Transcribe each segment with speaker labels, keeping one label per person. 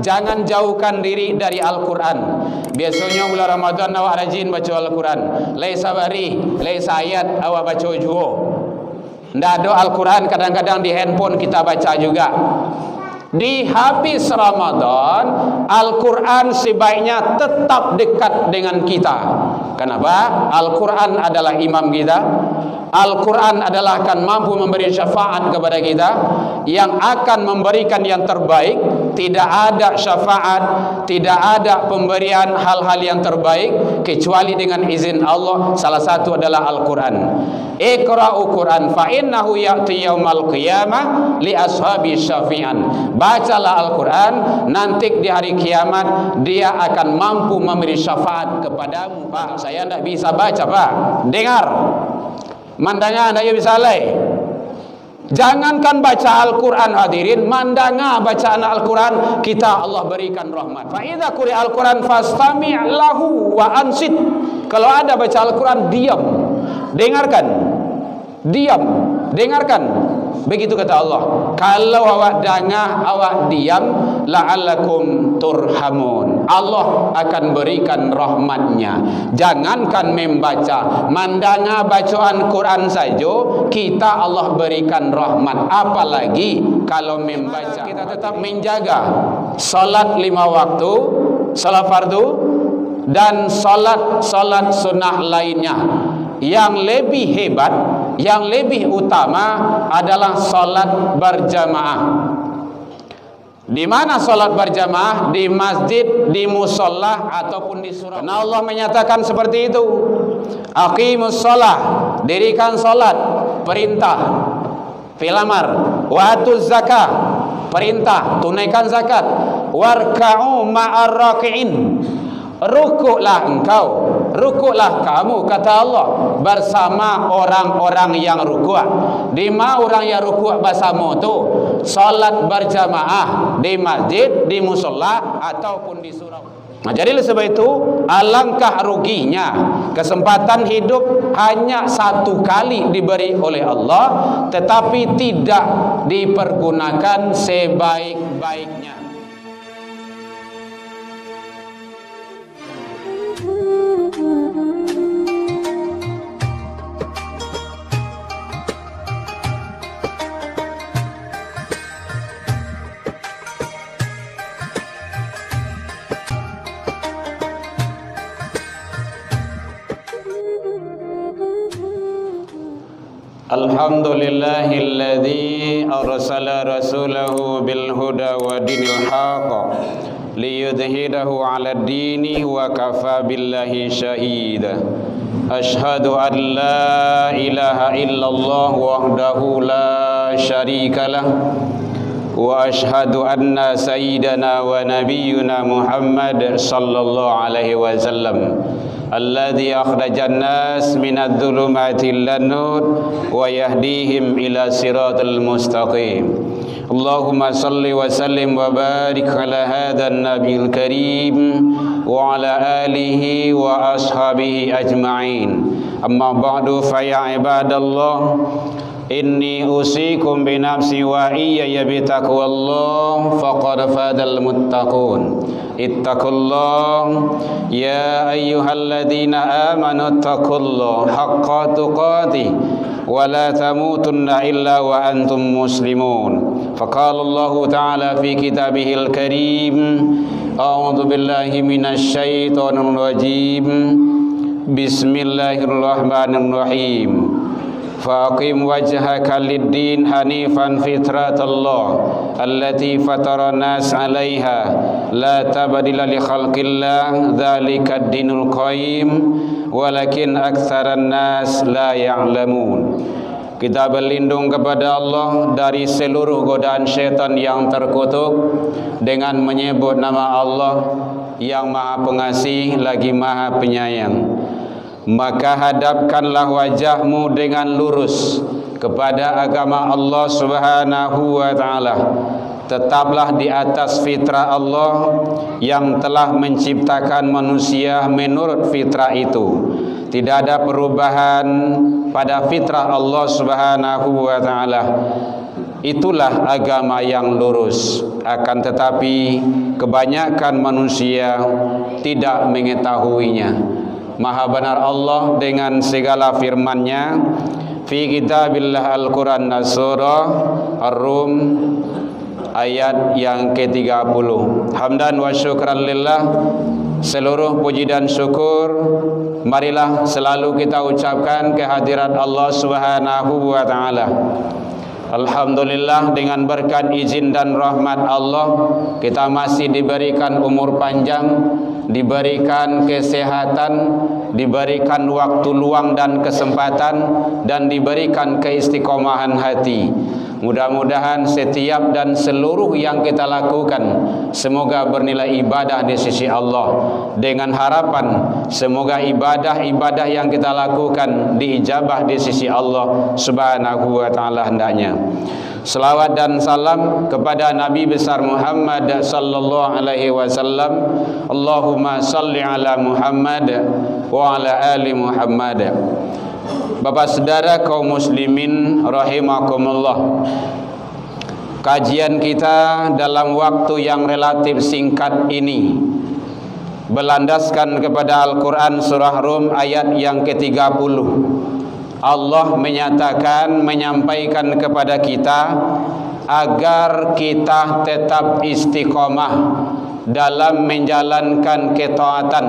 Speaker 1: jangan jauhkan diri dari Al-Quran. Biasanya bulan Ramadan awak rajin baca Al-Quran. Laisa bari, laisa ayat awak baca juho. Ndak ada Al-Quran, kadang-kadang di handphone kita baca juga. Di habis Ramadan, Al-Quran sebaiknya tetap dekat dengan kita. Kenapa? Al-Quran adalah imam kita. Al-Quran adalah akan mampu memberi syafaat kepada kita, yang akan memberikan yang terbaik. Tidak ada syafaat, tidak ada pemberian hal-hal yang terbaik kecuali dengan izin Allah. Salah satu adalah Al-Quran. Iqra'u Quran fa innahu ya'ti yaumal qiyamah li ashabi syafi'an. Bacalah Al-Quran, nanti di hari kiamat dia akan mampu memberi syafaat kepadamu. Pak, saya tidak bisa baca, Pak. Dengar. Mandanga anda bisa lay. Jangankan baca Al-Quran hadirin, mandanga bacaan Al-Quran kita Allah berikan rahmat. Fa idza quri'a Al-Quran fastami' lahu wa ansit. Kalau ada baca Al-Quran, diam. Dengarkan. Diam, dengarkan. Begitu kata Allah. Kalau awak dangah, awak diam, la'allakum turhamun. Allah akan berikan rahmatnya. Jangankan membaca, mandanga bacaan Quran saja kita Allah berikan rahmat. Apalagi kalau membaca. Kita tetap menjaga salat 5 waktu, salat fardu, dan salat sunnah lainnya. Yang lebih hebat, yang lebih utama adalah salat berjamaah. Di mana salat berjamaah? Di masjid, di musalla, ataupun di surau. Karena Allah menyatakan seperti itu. Aqimus shalah, dirikan salat, perintah. Filamar, wa atuz zakah, perintah, tunaikan zakat. Warka'u ma'ar raki'in, rukuklah engkau, rukuklah kamu, kata Allah, bersama orang-orang yang rukuk. Di mana orang yang rukuk bersama tu? Salat berjamaah di masjid, di musalla, ataupun di surau. Nah, jadi sebab itu alangkah ruginya kesempatan hidup hanya satu kali diberi oleh Allah, tetapi tidak dipergunakan sebaik-baiknya. Alhamdulillahilladzi arsala rasulahu bil huda wa dinil haqq liyudhhirahu 'alad dini wa kafa billahi syahida. Ashhadu an la ilaha illallah wahdahu la syarikalah wa ashhadu anna sayyidana wa nabiyyuna Muhammad sallallahu alaihi wasallam alladzi akhrajan nas minadh dhulumati ilan nur wa yahdihim ila siratal mustaqim. Allahumma salli wa sallim wa barik ala hadzal nabiyil karim wa ala alihi wa ashabihi ajma'in. Amma ba'du, fa ya ibadallah, inni usikum bi nafsi wa iyya bitaqwallah faqad fadal muttaqun. Ittaqullah ya ayyuhalladzina amanu ittaqullaha haqqa tuqatih wa la tamutunna illa wa antum muslimun. Faqala Allah ta'ala fi kitabihil karim, a'udzu billahi minasy syaithanir rajim. Bismillahirrahmanirrahim. Faqim wajhaka lid-din hanifan fitratallah allati fatara nas 'alaiha la tabdila li khalqillah dzalika ad-dinul qayyim walakin aktsaran nas la ya'lamun. Kita berlindung kepada Allah dari seluruh godaan syaitan yang terkutuk dengan menyebut nama Allah yang Maha Pengasih lagi Maha Penyayang. Maka hadapkanlah wajahmu dengan lurus kepada agama Allah Subhanahu wa ta'ala. Tetaplah di atas fitrah Allah yang telah menciptakan manusia menurut fitrah itu. Tidak ada perubahan pada fitrah Allah Subhanahu wa ta'ala. itulah agama yang lurus. Akan tetapi kebanyakan manusia tidak mengetahuinya. Maha benar Allah dengan segala firman-Nya fi kitabillah Al-Quran surah Ar-Rum ayat yang ke-30. Hamdan wa syukran lillah, seluruh puji dan syukur marilah selalu kita ucapkan kehadirat Allah Subhanahu wa taala. Alhamdulillah, dengan berkat izin dan rahmat Allah kita masih diberikan umur panjang, diberikan kesehatan, diberikan waktu luang dan kesempatan, dan diberikan keistiqomahan hati. Mudah-mudahan setiap dan seluruh yang kita lakukan semoga bernilai ibadah di sisi Allah, dengan harapan semoga ibadah-ibadah yang kita lakukan diijabah di sisi Allah Subhanahu wa taala hendaknya. Selawat dan salam kepada Nabi besar Muhammad sallallahu alaihi wasallam. Allahumma salli ala Muhammad wa ala ali Muhammad. Bapak saudara kaum muslimin rahimakumullah, kajian kita dalam waktu yang relatif singkat ini berlandaskan kepada Al-Quran surah Rum ayat yang ke-30. Allah menyatakan, menyampaikan kepada kita agar kita tetap istiqomah dalam menjalankan ketaatan,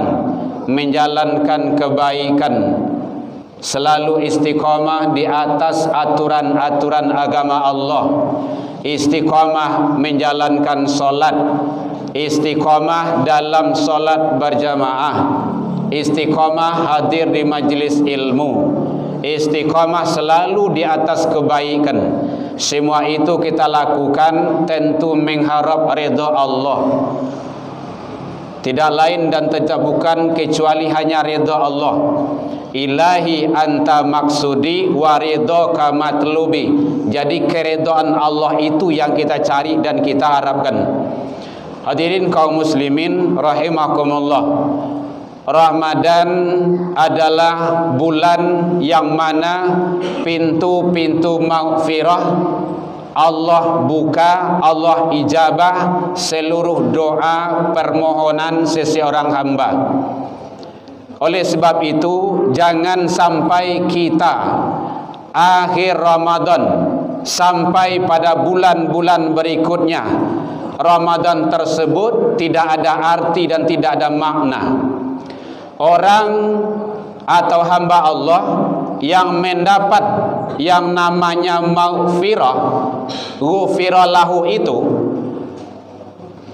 Speaker 1: menjalankan kebaikan, selalu istiqomah di atas aturan-aturan agama Allah, istiqomah menjalankan solat, istiqomah dalam solat berjamaah, istiqomah hadir di majlis ilmu, istiqomah selalu di atas kebaikan. Semua itu kita lakukan tentu mengharap ridha Allah, tidak lain dan tidak bukan kecuali hanya ridha Allah. Ilahi anta maksudi wa ridhaka matlubi. Jadi keridhaan Allah itu yang kita cari dan kita harapkan. Hadirin kaum muslimin rahimakumullah, Ramadan adalah bulan yang mana pintu-pintu maghfirah Allah buka, Allah ijabah seluruh doa permohonan seseorang hamba. Oleh sebab itu jangan sampai kita akhir Ramadan sampai pada bulan-bulan berikutnya Ramadan tersebut tidak ada arti dan tidak ada makna. Orang atau hamba Allah yang mendapat yang namanya maghfirah, ghufira lahu, itu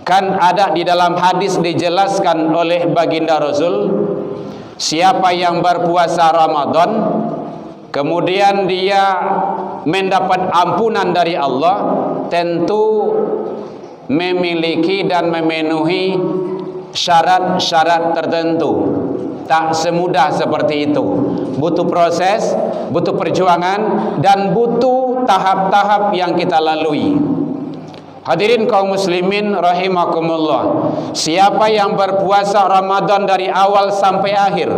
Speaker 1: kan ada di dalam hadis dijelaskan oleh baginda Rasul, siapa yang berpuasa Ramadan kemudian dia mendapat ampunan dari Allah, tentu memiliki dan memenuhi syarat-syarat tertentu. Tak semudah seperti itu, butuh proses, butuh perjuangan, dan butuh tahap-tahap yang kita lalui. Hadirin kaum muslimin rahimakumullah, siapa yang berpuasa Ramadan dari awal sampai akhir,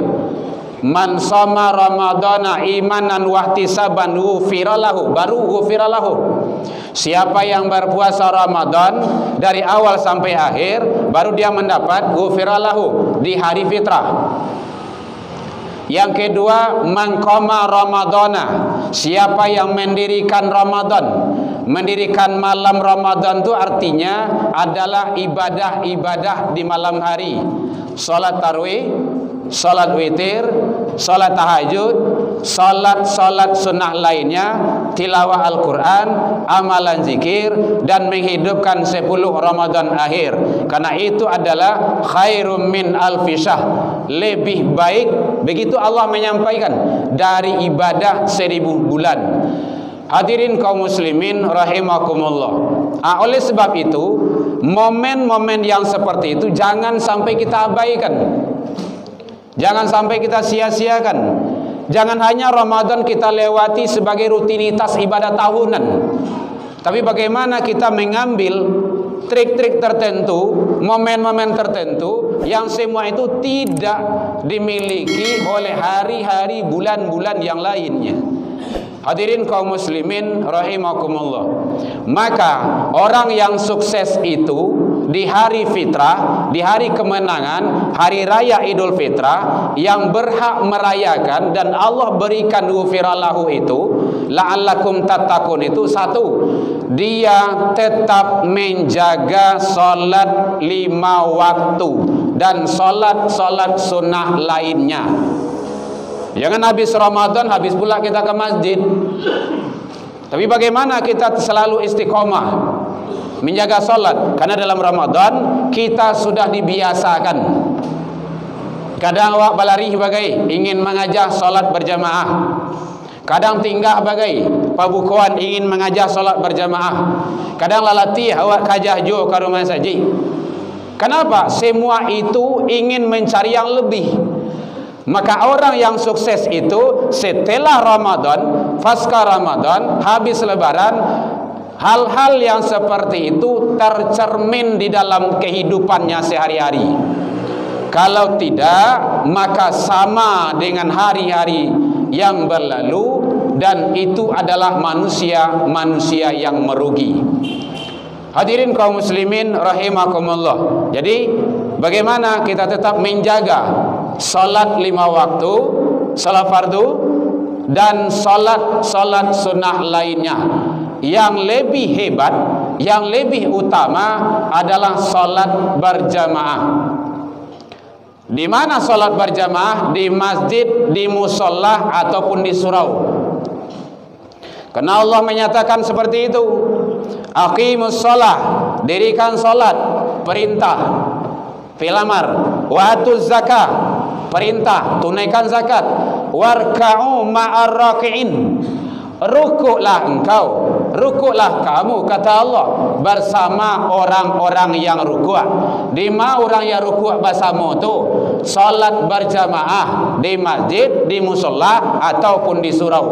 Speaker 1: man shoma ramadana imanan wahtisaban ghufira lahu, baru ghufira lahu. Siapa yang berpuasa Ramadan dari awal sampai akhir, baru dia mendapat ghufira lahu di hari fitrah. Yang kedua, man qama ramadana, siapa yang mendirikan Ramadan. Mendirikan malam Ramadan itu artinya adalah ibadah-ibadah di malam hari. Salat tarawih, salat witir, salat tahajud, salat sunnah lainnya, tilawah Al-Quran, amalan zikir, dan menghidupkan 10 Ramadan akhir. Karena itu adalah khairum min alfi syahr, lebih baik, begitu Allah menyampaikan, dari ibadah 1000 bulan. Hadirin kaum muslimin rahimakumullah. Oleh sebab itu, momen-momen yang seperti itu jangan sampai kita abaikan, jangan sampai kita sia-siakan. Jangan hanya Ramadan kita lewati sebagai rutinitas ibadah tahunan, tapi bagaimana kita mengambil trik-trik tertentu, momen-momen tertentu yang semua itu tidak dimiliki oleh hari-hari, bulan-bulan yang lainnya. Hadirin kaum muslimin rahimakumullah. Maka orang yang sukses itu di hari fitrah, di hari kemenangan, hari raya Idul Fitrah, yang berhak merayakan dan Allah berikan ghufirallahu itu, la'allakum tattaqun itu, satu, dia tetap menjaga salat 5 waktu dan salat sunnah lainnya. Jangan habis Ramadan habis pula kita ke masjid. Tapi bagaimana kita selalu istiqomah menjaga salat? Karena dalam Ramadan kita sudah dibiasakan. Kadang awak balari bagai ingin mengajar salat berjamaah. Kadang tinggal bagai pabukuan ingin mengajar salat berjamaah. Kadang lalati awak kajah jo ke rumah saji. Kenapa? Semua itu ingin mencari yang lebih. Maka orang yang sukses itu setelah Ramadan, pasca Ramadan, habis Lebaran, hal-hal yang seperti itu tercermin di dalam kehidupannya sehari-hari. Kalau tidak, maka sama dengan hari-hari yang berlalu, dan itu adalah manusia yang merugi. Hadirin kaum muslimin rahimakumullah. Jadi bagaimana kita tetap menjaga salat 5 waktu, salat fardu dan salat sunnah lainnya. Yang lebih hebat, yang lebih utama adalah salat berjamaah. Di mana salat berjamaah? Di masjid, di musalla ataupun di surau. Karena Allah menyatakan seperti itu. Aqimus shalah, dirikan salat, perintah. Fil amar, wa atuz zakah, perintah, tunaikan zakat. Warka'u ma'ar raki'in, rukuklah engkau, rukuklah kamu, kata Allah, bersama orang-orang yang rukuk. Di mana orang yang rukuk bersama tu? Salat berjamaah di masjid, di musalla ataupun di surau.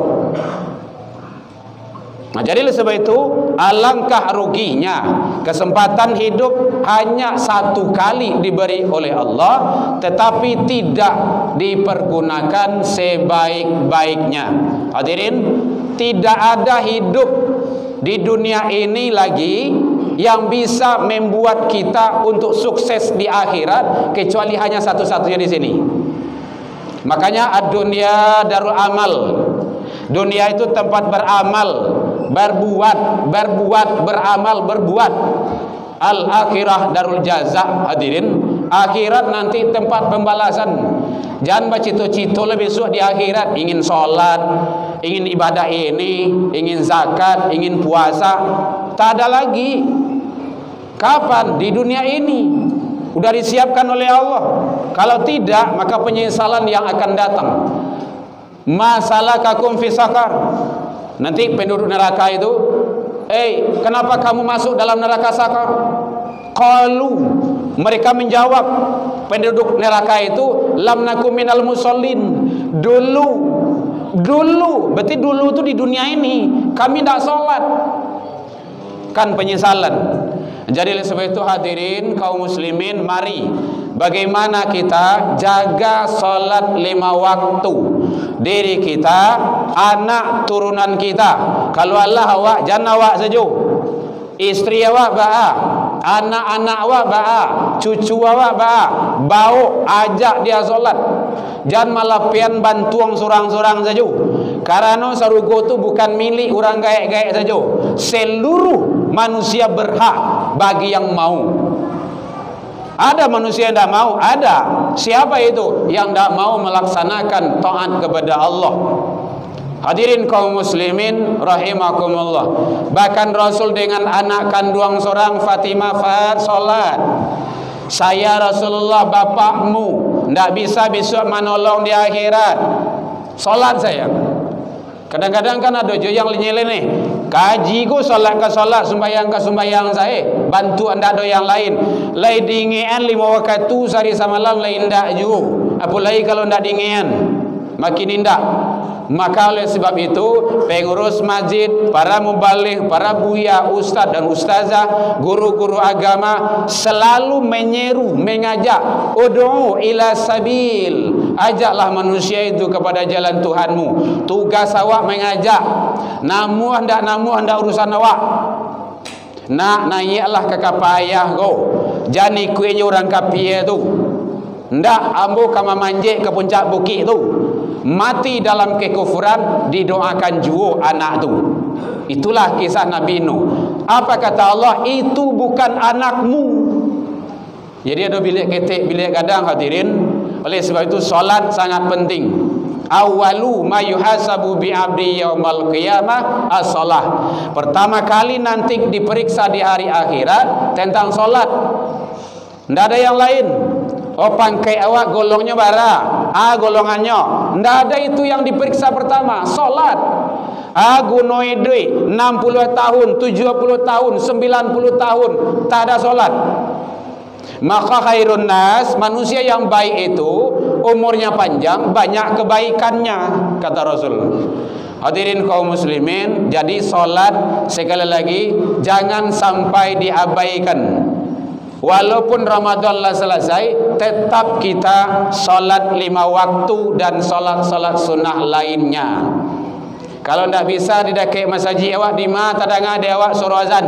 Speaker 1: Nah, jadi sebab itu alangkah ruginya kesempatan hidup hanya satu kali diberi oleh Allah, tetapi tidak dipergunakan sebaik-baiknya. Hadirin, tidak ada hidup di dunia ini lagi yang bisa membuat kita untuk sukses di akhirat kecuali hanya satu-satunya di sini. Makanya ad-dunya darul amal. Dunia itu tempat beramal, berbuat, beramal, berbuat. Al-akhirah darul jaza. Hadirin, akhirat nanti tempat pembalasan. Jangan bercita-cita lebih besok di akhirat ingin sholat, ingin ibadah ini, ingin zakat, ingin puasa. Tak ada lagi. Kapan? Di dunia ini. Sudah disiapkan oleh Allah. Kalau tidak, maka penyesalan yang akan datang. Masalah kakum fi sakar. Nanti penduduk neraka itu, kenapa kamu masuk dalam neraka sakar? Qalu, mereka menjawab, penduduk neraka itu, lam nakum minal musallin. Dulu, berarti dulu itu di dunia ini kami tidak sholat. Kan penyesalan. Jadi oleh sebab itu hadirin kaum muslimin, mari bagaimana kita jaga salat 5 waktu. Diri kita, anak turunan kita. Kalau Allah awak, jangan awak saja. Istri awak ba'a, anak-anak awak ba'a, cucu awak ba'a, bau ajak dia solat. Jangan malah pian bantuang surang-surang saja. Karena sarugo itu bukan milik orang gaek-gaek saja. Seluruh manusia berhak bagi yang mau. Ada manusia yang tidak mau? Ada. Siapa itu? Yang tidak mau melaksanakan taat kepada Allah. Hadirin kaum muslimin rahimakumullah. Bahkan Rasul dengan anak kandung seorang Fatimah salat. Saya Rasulullah bapakmu, tidak bisa besok menolong di akhirat. Salat saya. Kadang-kadang kan ada je yang lenye-lenye. Kaji ku salat ke salat, sembahyang ke sembahyang saya. Bantu anda ada yang lain. Lai dingian 5 waktu sehari semalam lain ndak juga. Apalagi kalau ndak dingian. Makin indah. Maka oleh sebab itu pengurus masjid, para mubaligh, para buya, ustaz dan ustazah, guru-guru agama selalu menyeru, mengajak ud'u ila sabil ajaklah manusia itu kepada jalan Tuhanmu. Tugas awak mengajak. Namu hendak urusan awak. Nak naiklah ke kapal ayah kau. Jani kuenya orang kapia tu. Ndak ambo kama manjek ke puncak bukit tu. Mati dalam kekufuran, didoakan juo anak tu. Itulah kisah Nabi Nuh. Apa kata Allah? Itu bukan anakmu. Jadi ada bilik ketik, bilik gadang hadirin. Oleh sebab itu solat sangat penting. Awalu ma yuhasabu bi abdi yaumal qiyamah as-salah. Pertama kali nanti diperiksa di hari akhirat tentang solat. Tidak ada yang lain. Oh, pangkai awak golongnya bara, golongannya. Tidak ada itu yang diperiksa pertama. Solat. Gunoi duit 60 tahun, 70 tahun, 90 tahun tak ada solat. Maka khairun nas, manusia yang baik itu umurnya panjang, banyak kebaikannya, kata Rasul. Hadirin kaum muslimin, jadi solat sekali lagi jangan sampai diabaikan. Walaupun Ramadan lah selesai, tetap kita solat 5 waktu dan solat-solat sunnah lainnya. Kalau tidak bisa didakai masjid awak di mana tadanga de awak suruh azan.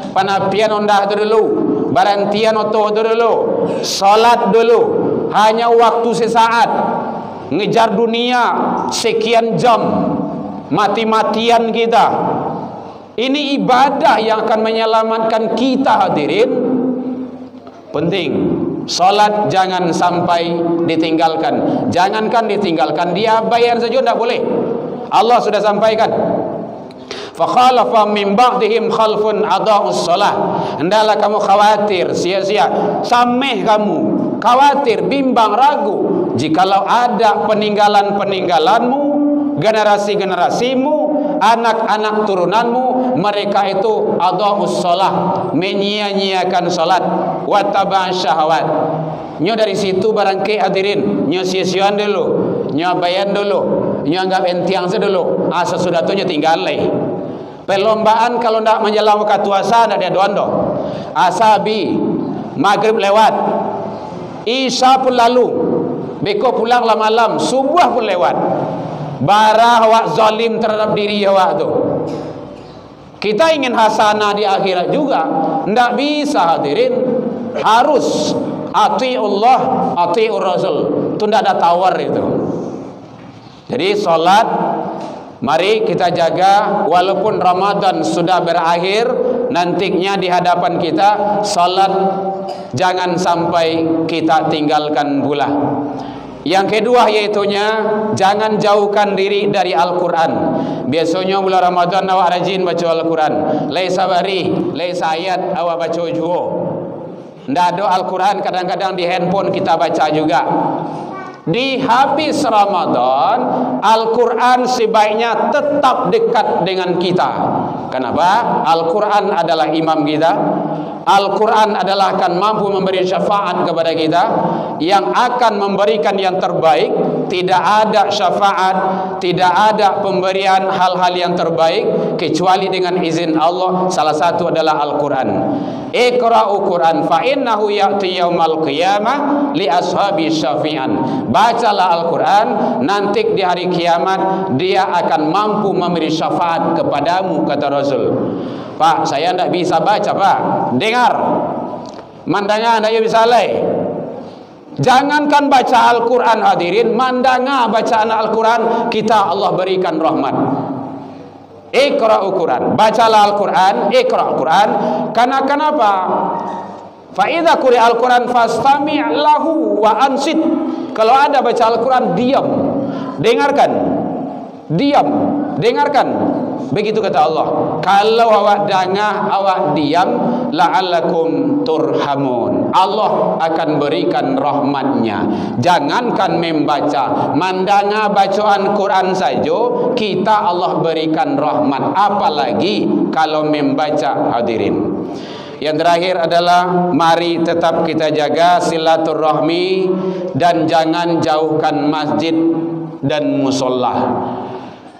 Speaker 1: Panapian ondah tu dulu, barantian oto tu dulu, salat dulu. Hanya waktu sesaat. Ngejar dunia sekian jam, mati-matian kita. Ini ibadah yang akan menyelamatkan kita, hadirin. Penting. Salat jangan sampai ditinggalkan. Jangankan ditinggalkan, diabaikan saja tidak boleh. Allah sudah sampaikan. Fakhalafa min ba'dihim khalfun adaa'us shalah. Hendaklah kamu khawatir, sia-sia, sameh kamu, khawatir, bimbang, ragu jikalau ada peninggalan-peninggalanmu, generasi-generasimu, anak-anak turunanmu, mereka itu adaa'us shalah, menyia-nyiakan salat, wa taba'a syahwat. Nyo dari situ barangkali hadirin, nyo sia-siaan dulu, nyo bayan dulu, nyo anggap entiang sedulu. Sesudah itu nyo tinggal lagi. Perlombaan kalau tidak menjelang waktu puasa tidak ada doando. Asabi maghrib lewat, isya pun lalu, beko pulanglah malam, subuh pun lewat. Barah awak zalim terhadap diri awak tu. Kita ingin hasanah di akhirat juga, tidak bisa hadirin. Harus ati'ullah, ati'ur rasul. Itu tidak ada tawar itu. Jadi solat, mari kita jaga. Walaupun Ramadan sudah berakhir, nantinya di hadapan kita salat jangan sampai kita tinggalkan pula. Yang kedua yaitunya jangan jauhkan diri dari Al-Quran. Biasanya bulan Ramadan awak rajin baca Al-Quran. Laisa bari, laisa ayat awak baca juo. Tidak ada Al-Quran, kadang-kadang di handphone kita baca juga. Di habis Ramadan, Al-Quran sebaiknya tetap dekat dengan kita. Kenapa? Al-Quran adalah imam kita. Al-Quran adalah akan mampu memberi syafaat kepada kita, yang akan memberikan yang terbaik. Tidak ada syafaat, tidak ada pemberian hal-hal yang terbaik kecuali dengan izin Allah. Salah satu adalah Al-Quran. Iqra'u Quran fa innahu ya'ti yaumal qiyamah li ashabi syafi'an. Bacalah Al-Quran, nanti di hari kiamat dia akan mampu memberi syafaat kepadamu, kata Rasul. Pak, saya tidak bisa baca, Pak. Dengar. Mandanga tidak bisa lay. Jangankan baca Al-Quran hadirin, mandanga bacaan Al-Quran kita Allah berikan rahmat. Iqra'u Quran, bacalah Al-Quran, iqra' Quran. Karena kenapa? Fa idza quri'a Al-Quran fastami' lahu wa ansit. Kalau ada baca Al-Quran, diam. Dengarkan. Diam, dengarkan. Begitu kata Allah. Kalau awak dangah, awak diam, la'allakum turhamun. Allah akan berikan rahmatnya. Jangankan membaca, mandanga bacaan Quran saja kita Allah berikan rahmat. Apalagi kalau membaca, hadirin. Yang terakhir adalah mari tetap kita jaga silaturahmi dan jangan jauhkan masjid dan musolla.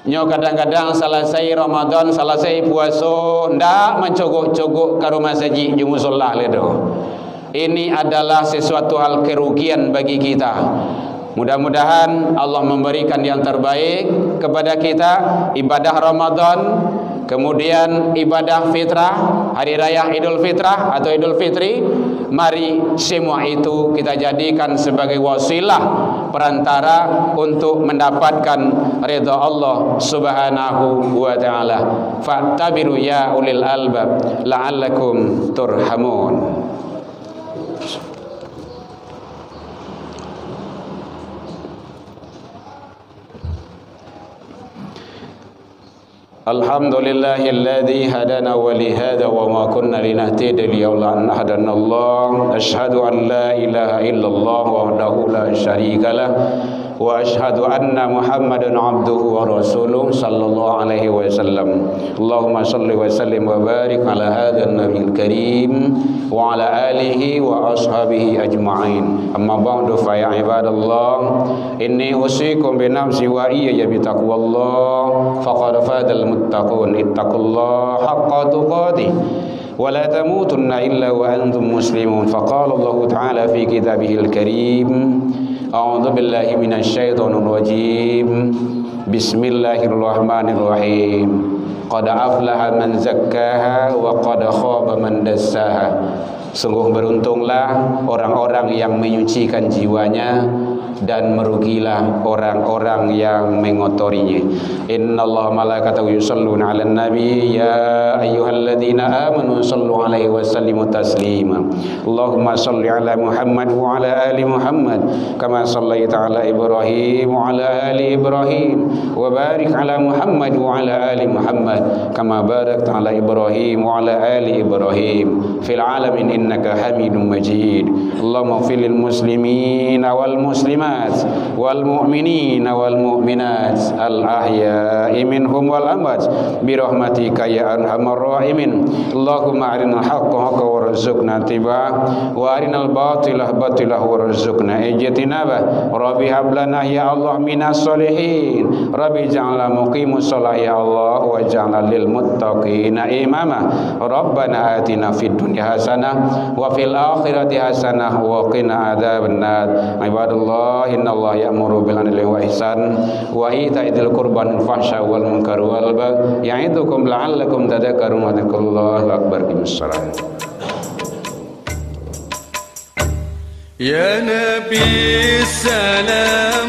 Speaker 1: Nyo kadang-kadang selesai Ramadan, selesai puasa, ndak mencogok-cogok ke rumah masjid di musolla ledo. Ini adalah sesuatu hal kerugian bagi kita. Mudah-mudahan Allah memberikan yang terbaik kepada kita, ibadah Ramadan, kemudian ibadah fitrah, hari raya Idul Fitrah atau Idul Fitri. Mari semua itu kita jadikan sebagai wasilah perantara untuk mendapatkan ridha Allah Subhanahu wa taala. Fattabiru ya ulil albab la'allakum turhamun. Alhamdulillahilladzi hadana wa li hadza wa ma kunna linahtadiya laula an hadana Allah. Asyhadu an la ilaha illallah wahdahu la syarika lah wa asyhadu anna Muhammadan abduhu wa rasuluh sallallahu alaihi wasallam. Allahumma shalli wa sallim wa barik ala hadzal nabiyil karim wa ala alihi wa ashabihi ajma'in. Amma ba'du fa ya ibadallah, inni usikum bi nafsi wa iyya bi taqwallah faqad fadal muttaqun. Ittaqullaha haqqa tuqatih wa la tamutunna illa wa antum muslimun. Faqala Allah ta'ala fi kitabihil karim, a'udzu billahi minasyaitonir rajim. Bismillahirrahmanirrahim. Qad aflaha man zakkaha wa qad khaba man dassaha. Sungguh beruntunglah orang-orang yang menyucikan jiwanya dan merugilah orang-orang yang mengotorinya. Innallaha malaikatahu yusholluna 'alan nabi ya ayyuhalladzina amanu shallu 'alaihi wa sallimu taslima. Allahumma shalli 'ala Muhammad wa 'ala ali Muhammad kama shallaita 'ala Ibrahim wa 'ala ali Ibrahim wa barik 'ala Muhammad wa 'ala ali Muhammad kama barakta 'ala Ibrahim wa 'ala ali Ibrahim fil 'alamin innaka Hamidum Majid. Allahumma ighfir lil muslimina wal muslimat wal mu'minina wal mu'minat al ahya'i minhum wal amwat bi rahmatika ya arhamar rahimin. Allahumma arinal haqqa haqqan warzuqna ittiba'ah wa arinal batila batilah warzuqna ijtinabah. Rabbi hab lana ya Allah minas solihin. Rabbi ja'alna muqimus shalah ya Allah wa ja'alna lil muttaqina imama. Rabbana atina fid dunya hasanah wa fil akhirati hasanah wa qina adzabannar. Ibadallah, innallaha ya'muru bil 'adli wa ihsan wa ita'idzil qurba wal fahsya wal munkar wal baghi ya'idukum la'allakum tadhakkarun. Allahu akbar. Bismillah. Ya Nabi salam